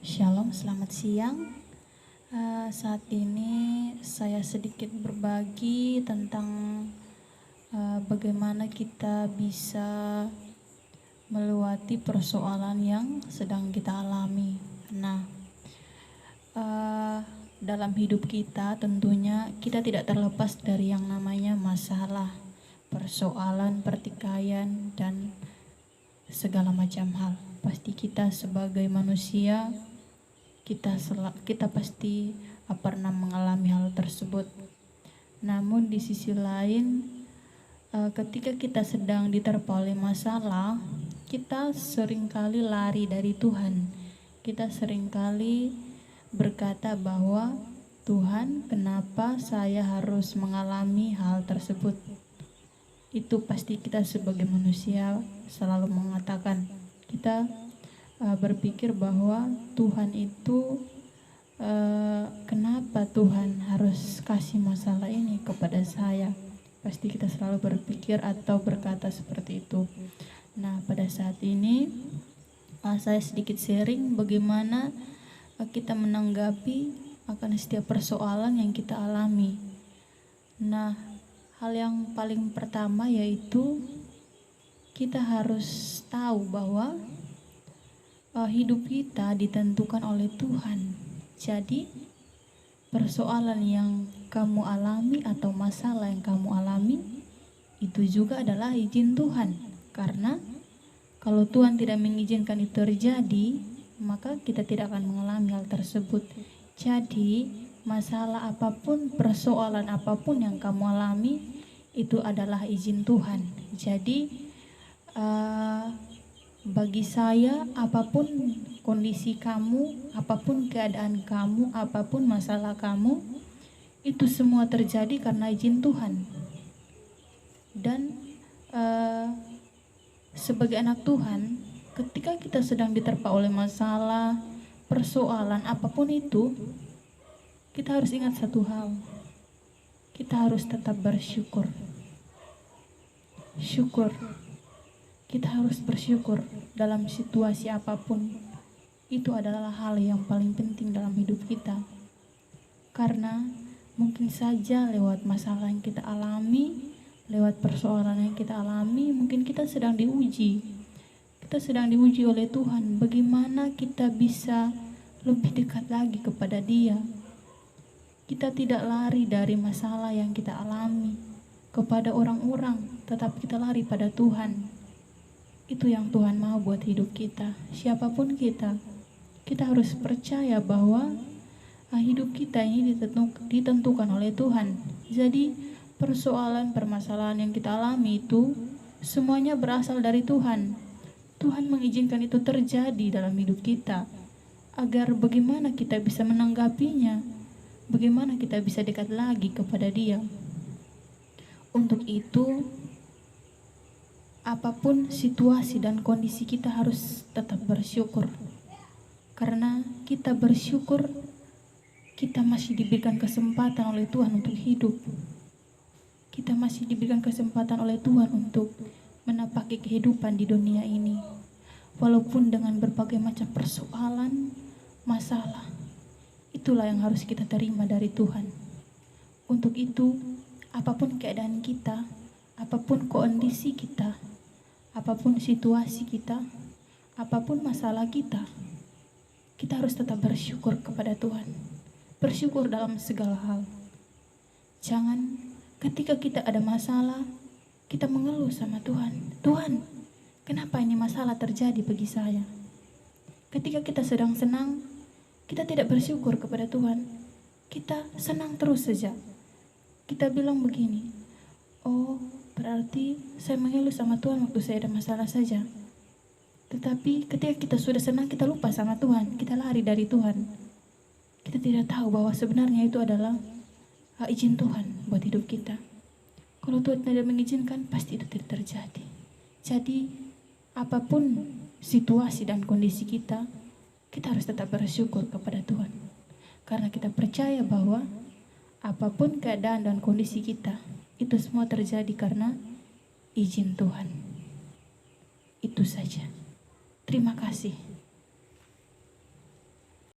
Shalom, selamat siang. Saat ini saya sedikit berbagi tentang bagaimana kita bisa melewati persoalan yang sedang kita alami. Nah, dalam hidup kita tentunya kita tidak terlepas dari yang namanya masalah, persoalan, pertikaian, dan segala macam hal. Pasti kita sebagai manusia kita pasti pernah mengalami hal tersebut. Namun di sisi lain, ketika kita sedang diterpa oleh masalah, kita seringkali lari dari Tuhan. Kita seringkali berkata bahwa Tuhan, kenapa saya harus mengalami hal tersebut? Itu pasti kita sebagai manusia selalu mengatakan. Kita berpikir bahwa Tuhan itu kenapa Tuhan harus kasih masalah ini kepada saya. Pasti kita selalu berpikir atau berkata seperti itu. Nah, pada saat ini saya sedikit sharing bagaimana kita menanggapi akan setiap persoalan yang kita alami. Nah, hal yang paling pertama yaitu kita harus tahu bahwa hidup kita ditentukan oleh Tuhan. Jadi persoalan yang kamu alami atau masalah yang kamu alami itu juga adalah izin Tuhan. Karena kalau Tuhan tidak mengizinkan itu terjadi, maka kita tidak akan mengalami hal tersebut. Jadi masalah apapun, persoalan apapun yang kamu alami itu adalah izin Tuhan. Jadi bagi saya, apapun kondisi kamu, apapun keadaan kamu, apapun masalah kamu, itu semua terjadi karena izin Tuhan. Dan sebagai anak Tuhan, ketika kita sedang diterpa oleh masalah, persoalan apapun itu, kita harus ingat satu hal. Kita harus tetap bersyukur. Kita harus bersyukur dalam situasi apapun. Itu adalah hal yang paling penting dalam hidup kita. Karena mungkin saja lewat masalah yang kita alami, lewat persoalan yang kita alami, mungkin kita sedang diuji. Kita sedang diuji oleh Tuhan. Bagaimana kita bisa lebih dekat lagi kepada Dia. Kita tidak lari dari masalah yang kita alami kepada orang-orang, tetapi kita lari pada Tuhan. Itu yang Tuhan mau buat hidup kita. Siapapun kita harus percaya bahwa hidup kita ini ditentukan oleh Tuhan. Jadi persoalan, permasalahan yang kita alami itu semuanya berasal dari Tuhan. Tuhan mengizinkan itu terjadi dalam hidup kita agar bagaimana kita bisa menanggapinya, bagaimana kita bisa dekat lagi kepada Dia. Untuk itu, apapun situasi dan kondisi kita harus tetap bersyukur. Karena kita bersyukur, kita masih diberikan kesempatan oleh Tuhan untuk hidup. Kita masih diberikan kesempatan oleh Tuhan untuk menapaki kehidupan di dunia ini. Walaupun dengan berbagai macam persoalan, masalah, itulah yang harus kita terima dari Tuhan. Untuk itu, apapun keadaan kita, apapun kondisi kita, apapun situasi kita, apapun masalah kita harus tetap bersyukur kepada Tuhan. Bersyukur dalam segala hal. Jangan ketika kita ada masalah, kita mengeluh sama Tuhan. Tuhan, kenapa ini masalah terjadi bagi saya? Ketika kita sedang senang, kita tidak bersyukur kepada Tuhan. Kita senang terus saja. Kita bilang begini, oh, berarti saya mengeluh sama Tuhan waktu saya ada masalah saja. Tetapi ketika kita sudah senang, kita lupa sama Tuhan. Kita lari dari Tuhan. Kita tidak tahu bahwa sebenarnya itu adalah izin Tuhan buat hidup kita. Kalau Tuhan tidak mengizinkan, pasti itu tidak terjadi. Jadi apapun situasi dan kondisi kita harus tetap bersyukur kepada Tuhan. Karena kita percaya bahwa apapun keadaan dan kondisi kita, itu semua terjadi karena izin Tuhan. Itu saja. Terima kasih.